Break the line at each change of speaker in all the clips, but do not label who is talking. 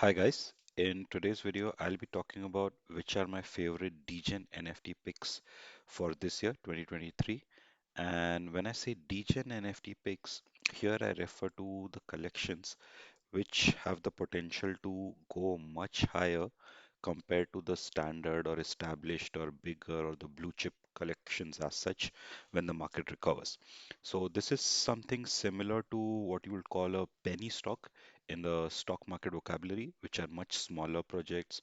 Hi guys, in today's video I'll be talking about which are my favorite Degen NFT picks for this year 2023. And when I say Degen NFT picks, here I refer to the collections which have the potential to go much higher compared to the standard or established or bigger or the blue chip collections as such when the market recovers. So this is something similar to what you would call a penny stock in the stock market vocabulary, which are much smaller projects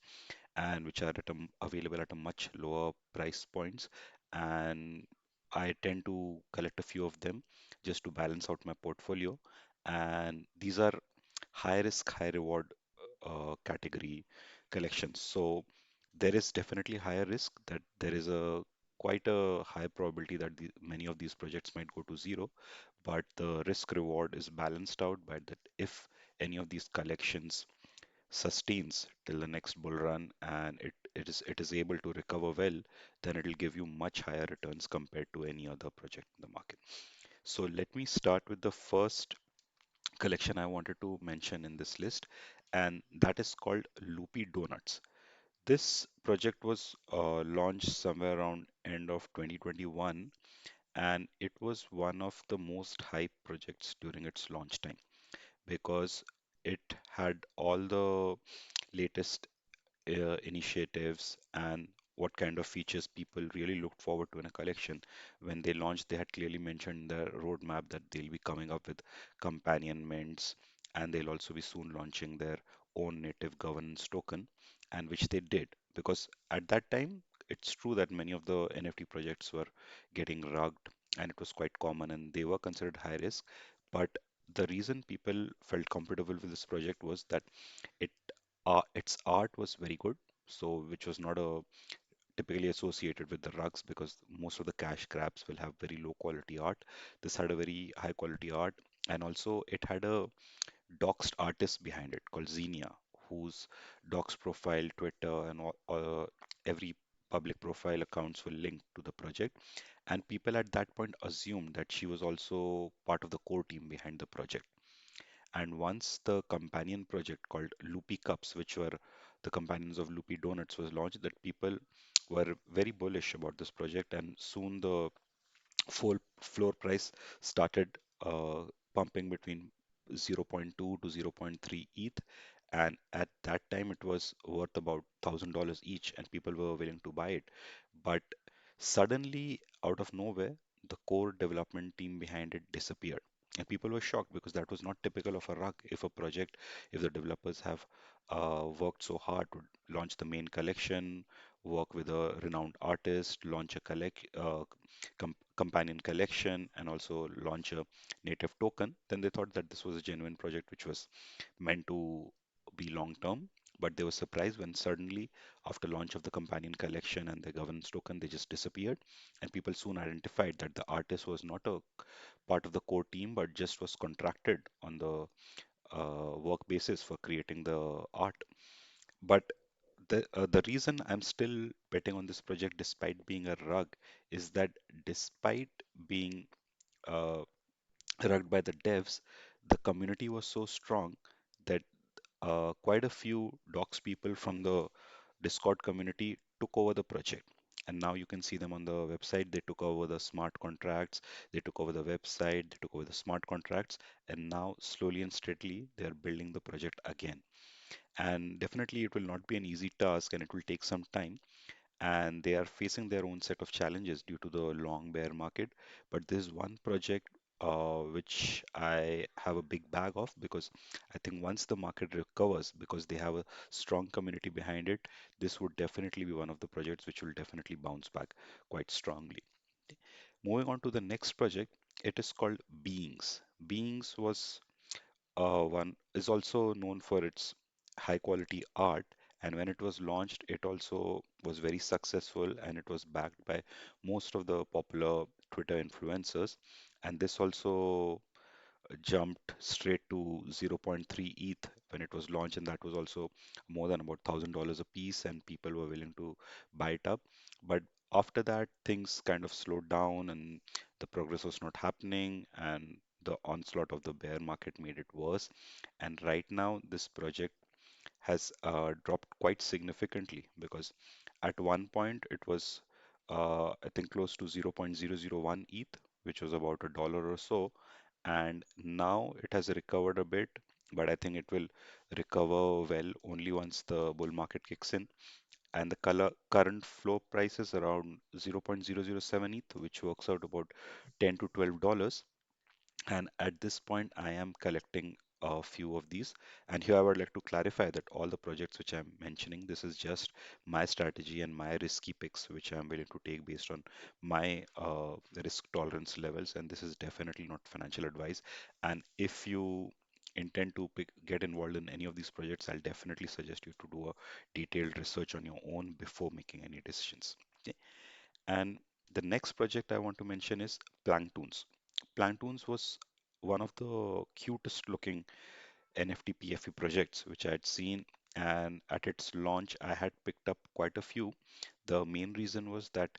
and which are available at a much lower price points. And I tend to collect a few of them just to balance out my portfolio. And these are high risk, high reward category collections. So there is definitely higher risk that there is a quite a high probability that many of these projects might go to zero, but the risk reward is balanced out by that if any of these collections sustains till the next bull run and it is able to recover well, then it will give you much higher returns compared to any other project in the market. So let me start with the first collection I wanted to mention in this list, and that is called Loopy Donuts. This project was launched somewhere around end of 2021, and it was one of the most hyped projects during its launch time because it had all the latest initiatives and what kind of features people really looked forward to in a collection. When they launched, they had clearly mentioned the roadmap that they'll be coming up with companionments and they'll also be soon launching their own native governance token, and which they did. Because at that time, it's true that many of the NFT projects were getting rugged and it was quite common and they were considered high risk. But the reason people felt comfortable with this project was that it its art was very good, so which was not typically associated with the rugs because most of the cash grabs will have very low quality art. This had a very high quality art, and also it had a doxed artist behind it called Xenia, whose docs profile, Twitter, and every public profile accounts were linked to the project. And people at that point assumed that she was also part of the core team behind the project. And once the companion project called Loopy Cups, which were the companions of Loopy Donuts, was launched, that people were very bullish about this project, and soon the full floor price started uh, pumping between zero point 0.2 to zero point 0.3 ETH. And at that time, it was worth about $1,000 each, and people were willing to buy it. But suddenly, out of nowhere, the core development team behind it disappeared. And people were shocked because that was not typical of a rug. If a project, if the developers have worked so hard to launch the main collection, work with a renowned artist, launch a companion collection, and also launch a native token, then they thought that this was a genuine project which was meant to be long term. But they were surprised when suddenly, after launch of the companion collection and the governance token, they just disappeared. And people soon identified that the artist was not a part of the core team, but just was contracted on the work basis for creating the art. But the reason I'm still betting on this project despite being a rug is that despite being uh, rugged by the devs, the community was so strong that quite a few docs people from the Discord community took over the project. And now you can see them on the website. They took over the smart contracts, they took over the website, they took over the smart contracts, and now slowly and steadily they are building the project again. And definitely it will not be an easy task and it will take some time, and they are facing their own set of challenges due to the long bear market. But this is one project which I have a big bag of because I think once the market recovers, because they have a strong community behind it, this would definitely be one of the projects which will definitely bounce back quite strongly. Moving on to the next project, it is called Beings. Beings was one is also known for its high quality art, and when it was launched it also was very successful and it was backed by most of the popular Twitter influencers. And this also jumped straight to zero point 0.3 ETH when it was launched, and that was also more than about $1,000 a piece, and people were willing to buy it up. But after that, things kind of slowed down, and the progress was not happening, and the onslaught of the bear market made it worse. And right now, this project has dropped quite significantly because at one point it was, I think, close to 0.001 ETH, which was about a dollar or so, and now it has recovered a bit, but I think it will recover well only once the bull market kicks in. And the current floor price is around 0.007 ETH, which works out about 10 to $12. And at this point, I am collecting a few of these. And here I would like to clarify that all the projects which I'm mentioning, this is just my strategy and my risky picks, which I'm willing to take based on my risk tolerance levels. And this is definitely not financial advice. And if you intend to get involved in any of these projects, I'll definitely suggest you to do a detailed research on your own before making any decisions. Okay? And the next project I want to mention is Planktoons. Planktoons was one of the cutest looking NFT PFP projects which I had seen, and at its launch, I had picked up quite a few. The main reason was that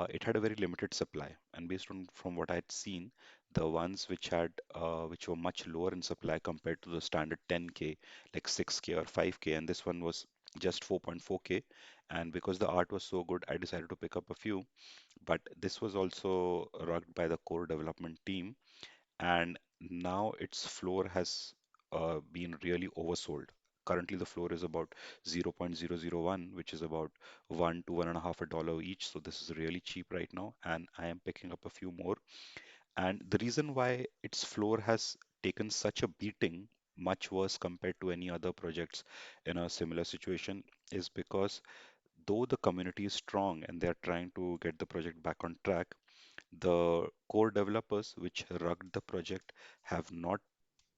it had a very limited supply, and based on from what I had seen, the ones which were much lower in supply compared to the standard 10K, like 6K or 5K, and this one was just 4.4K. And because the art was so good, I decided to pick up a few. But this was also rugged by the core development team, and now its floor has been really oversold. Currently, the floor is about 0.001, which is about one to one and a half a dollar each. So this is really cheap right now, and I am picking up a few more. And the reason why its floor has taken such a beating, much worse compared to any other projects in a similar situation, is because though the community is strong and they are trying to get the project back on track, the core developers which rugged the project have not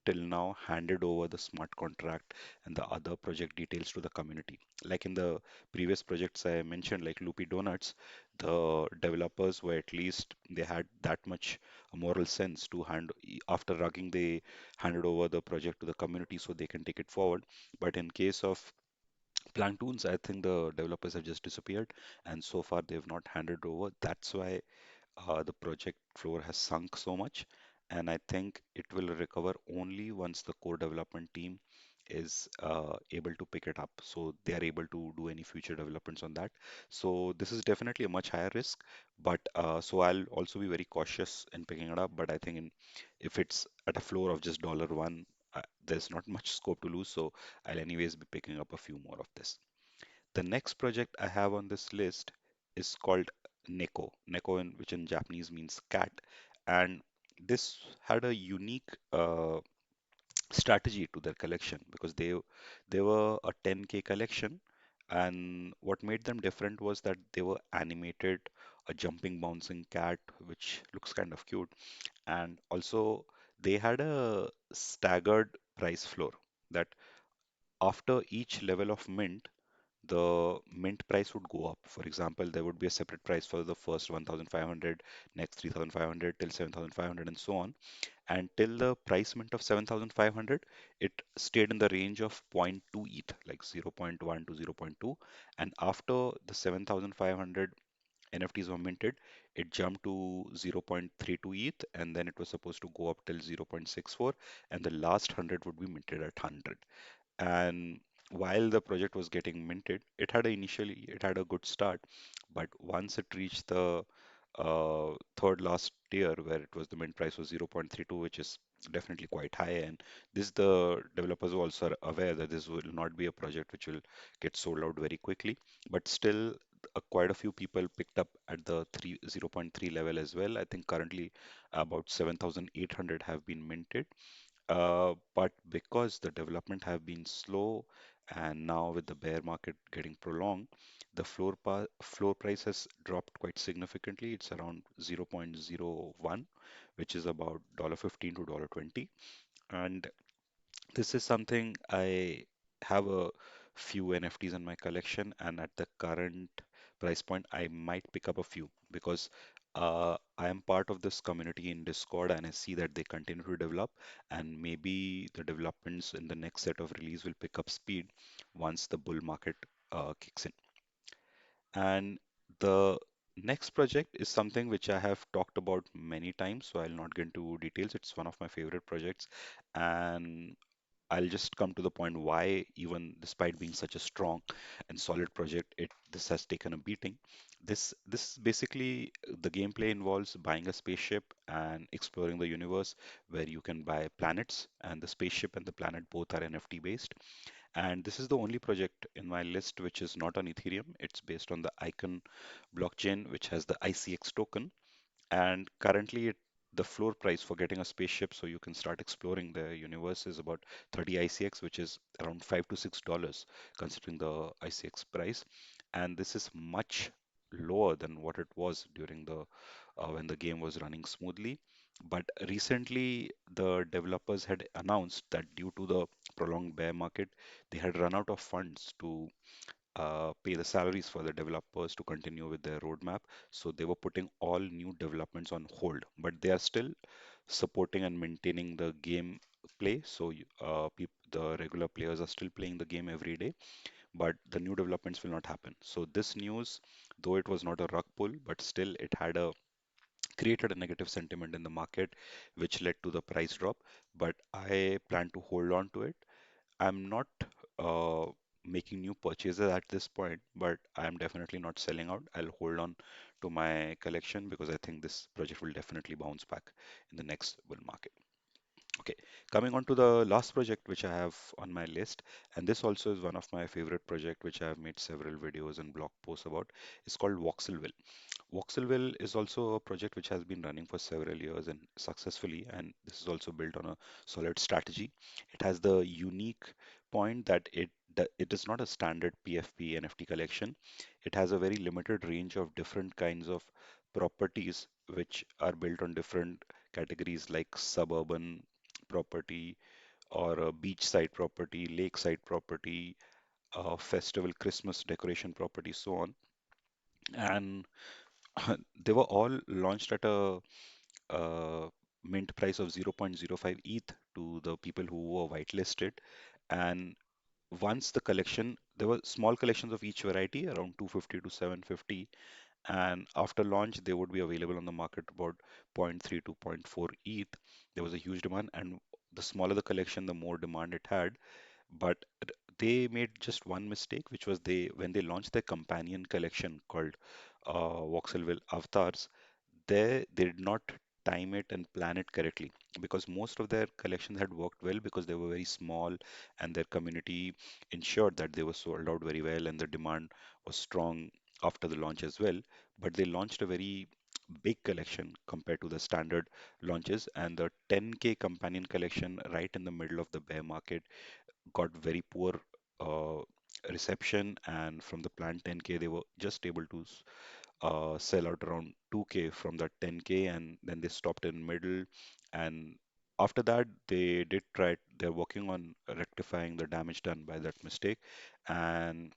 till now handed over the smart contract and the other project details to the community. Like in the previous projects I mentioned, like Loopy Donuts, the developers were at least they had that much moral sense to after rugging they handed over the project to the community so they can take it forward. But in case of Planktoons, I think the developers have just disappeared, and so far they've not handed over. That's why the project floor has sunk so much, and I think it will recover only once the core development team is able to pick it up. So they are able to do any future developments on that. So this is definitely a much higher risk, but so I'll also be very cautious in picking it up. But I think if it's at a floor of just $1, there's not much scope to lose. So I'll anyways be picking up a few more of this. The next project I have on this list is called Neko. Neko, which in Japanese means cat. And this had a unique strategy to their collection because they were a 10K collection. And what made them different was that they were animated, a jumping, bouncing cat, which looks kind of cute. And also, they had a staggered price floor that after each level of mint, the mint price would go up. For example, there would be a separate price for the first 1,500, next 3,500 till 7,500 and so on. And till the price mint of 7,500, it stayed in the range of zero point 0.2 ETH, like zero point 0.1 to zero point 0.2. And after the 7,500 NFTs were minted, it jumped to 0.32 ETH, and then it was supposed to go up till 0.64, and the last 100 would be minted at 100. And while the project was getting minted, it had a good start, but once it reached the third last tier where it was the mint price was 0.32, which is definitely quite high. And this the developers were also aware that this will not be a project which will get sold out very quickly, but still quite a few people picked up at the 0.3 level as well. I think currently about 7,800 have been minted, but because the development have been slow and now with the bear market getting prolonged, the floor price has dropped quite significantly. It's around 0.01, which is about $15 to $20. And this is something I have a few NFTs in my collection, and at the current price point, I might pick up a few because I am part of this community in Discord, and I see that they continue to develop, and maybe the developments in the next set of release will pick up speed once the bull market kicks in. And the next project is something which I have talked about many times, so I'll not get into details. It's one of my favorite projects, and I'll just come to the point why, even despite being such a strong and solid project, it this has taken a beating. This basically the gameplay involves buying a spaceship and exploring the universe, where you can buy planets, and the spaceship and the planet both are NFT based. And this is the only project in my list which is not on Ethereum. It's based on the Icon blockchain, which has the ICX token. And currently, the floor price for getting a spaceship so you can start exploring the universe is about 30 ICX, which is around $5 to $6, considering the ICX price. And this is much lower than what it was during the when the game was running smoothly. But recently, the developers had announced that due to the prolonged bear market, they had run out of funds to pay the salaries for the developers to continue with their roadmap. So they were putting all new developments on hold, but they are still supporting and maintaining the game play. So the regular players are still playing the game every day, but the new developments will not happen. So this news, though it was not a rug pull, but still it had a created a negative sentiment in the market, which led to the price drop. But I plan to hold on to it. I'm not uh, making new purchases at this point, but I'm definitely not selling out. I'll hold on to my collection because I think this project will definitely bounce back in the next bull market. Okay, coming on to the last project which I have on my list, and this also is one of my favorite project which I have made several videos and blog posts about. It's called Voxelville. Voxelville is also a project which has been running for several years and successfully, and this is also built on a solid strategy. It has the unique point that it is not a standard PFP NFT collection. It has a very limited range of different kinds of properties which are built on different categories like suburban property or a beachside property, lakeside property, festival Christmas decoration property, so on. And they were all launched at a mint price of 0.05 ETH to the people who were whitelisted. And once the collection, there were small collections of each variety, around 250 to 750. And after launch, they would be available on the market about zero point 0.3 to zero point 0.4 ETH. There was a huge demand, and the smaller the collection, the more demand it had. But they made just one mistake, which was when they launched their companion collection called Voxelville Avatars, they did not time it and plan it correctly, because most of their collections had worked well because they were very small, and their community ensured that they were sold out very well and the demand was strong after the launch as well. But they launched a very big collection compared to the standard launches, and the 10K companion collection right in the middle of the bear market got very poor uh, reception, and from the planned 10K they were just able to sell out around 2K from that 10K, and then they stopped in middle. And after that, they did try, they're working on rectifying the damage done by that mistake. And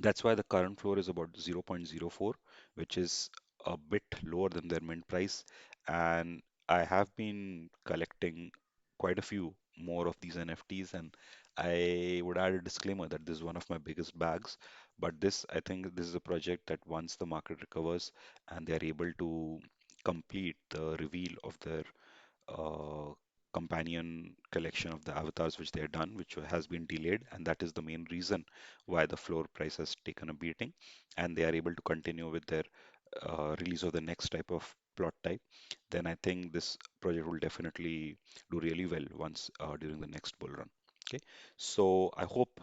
that's why the current floor is about 0.04, which is a bit lower than their mint price. And I have been collecting quite a few more of these NFTs, and I would add a disclaimer that this is one of my biggest bags. But this, I think, this is a project that once the market recovers and they are able to complete the reveal of their uh, companion collection of the avatars which they had done, which has been delayed, and that is the main reason why the floor price has taken a beating, and they are able to continue with their release of the next type of plot type. Then I think this project will definitely do really well once during the next bull run. Okay, so I hope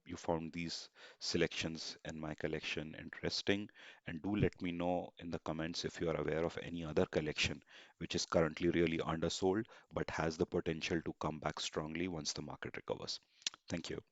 you found these selections in my collection interesting, and do let me know in the comments if you are aware of any other collection which is currently really undersold but has the potential to come back strongly once the market recovers. Thank you.